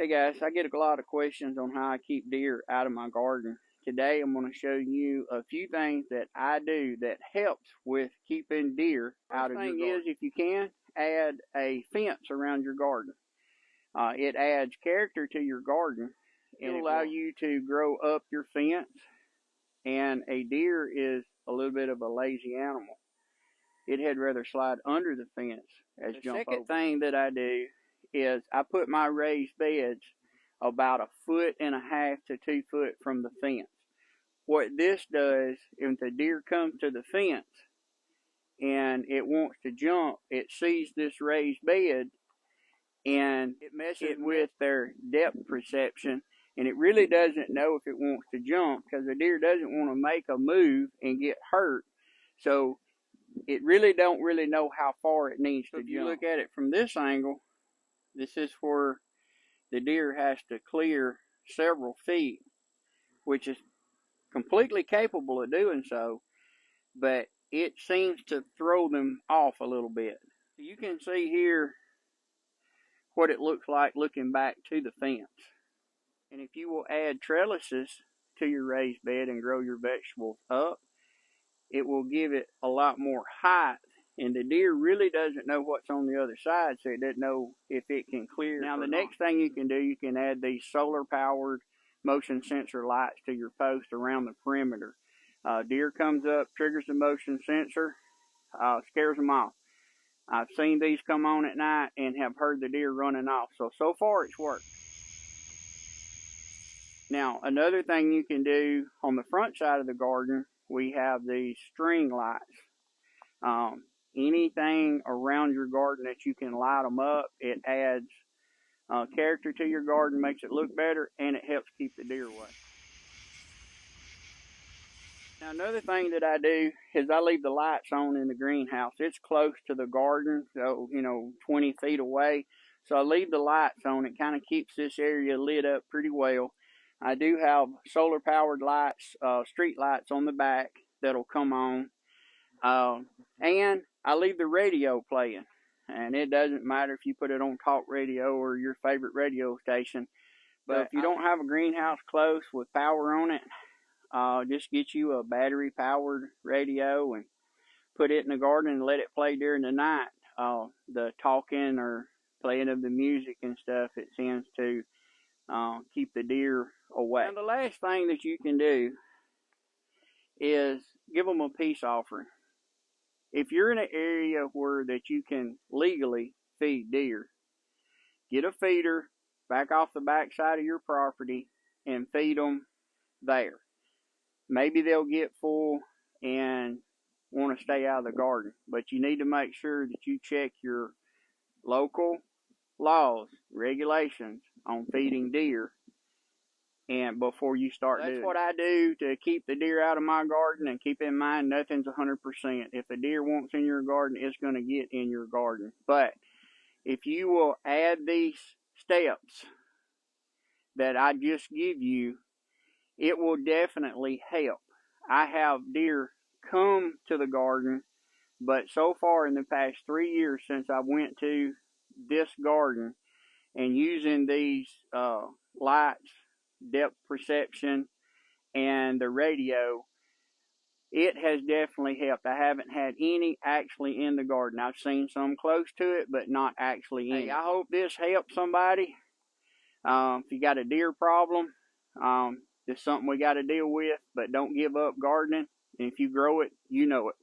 Hey guys, I get a lot of questions on how I keep deer out of my garden. Today I'm going to show you a few things that I do that helps with keeping deer out of your garden. First thing is, if you can, add a fence around your garden. It adds character to your garden. It'll allow you to grow up your fence, and a deer is a little bit of a lazy animal. It'd rather slide under the fence as jump over. The second thing that I do is I put my raised beds about 1.5 to 2 foot from the fence. What this does, if the deer comes to the fence and it wants to jump, it sees this raised bed and it messes with their depth perception, and it really doesn't know if it wants to jump because the deer doesn't want to make a move and get hurt. So it don't really know how far it needs to jump. If you look at it from this angle, this is where the deer has to clear several feet, which is completely capable of doing so, but it seems to throw them off a little bit. So you can see here what it looks like looking back to the fence. And if you will add trellises to your raised bed and grow your vegetables up, it will give it a lot more height. And the deer really doesn't know what's on the other side, so it doesn't know if it can clear. Now, the next thing you can do, you can add these solar-powered motion sensor lights to your post around the perimeter. Deer comes up, triggers the motion sensor, scares them off. I've seen these come on at night and have heard the deer running off. So far it's worked. Now, another thing you can do on the front side of the garden, we have these string lights. Anything around your garden that you can light them up, it adds character to your garden, makes it look better, and it helps keep the deer away. Now, another thing that I do is I leave the lights on in the greenhouse. It's close to the garden, so 20 feet away. So I leave the lights on. It kind of keeps this area lit up pretty well. I do have solar powered lights, street lights on the back that'll come on. And I leave the radio playing, and it doesn't matter if you put it on talk radio or your favorite radio station. But if you don't have a greenhouse close with power on it, just get you a battery powered radio and put it in the garden and let it play during the night. The talking or playing of the music and stuff, it tends to keep the deer away. Now, the last thing that you can do is give them a peace offering. If you're in an area where that you can legally feed deer, get a feeder back off the back side of your property and feed them there. Maybe they'll get full and want to stay out of the garden, but you need to make sure that you check your local laws, regulations on feeding deer, and before you start doing it. That's what I do to keep the deer out of my garden, and keep in mind, nothing's 100%. If a deer wants in your garden, it's going to get in your garden. But if you will add these steps that I just give you, it will definitely help. I have deer come to the garden, but so far in the past 3 years since I went to this garden and using these lights, depth perception, and the radio, it has definitely helped. I haven't had any actually in the garden. I've seen some close to it, but not actually in it. I hope this helps somebody. If you got a deer problem, it's something we got to deal with, but don't give up gardening. And if you grow it, you know it.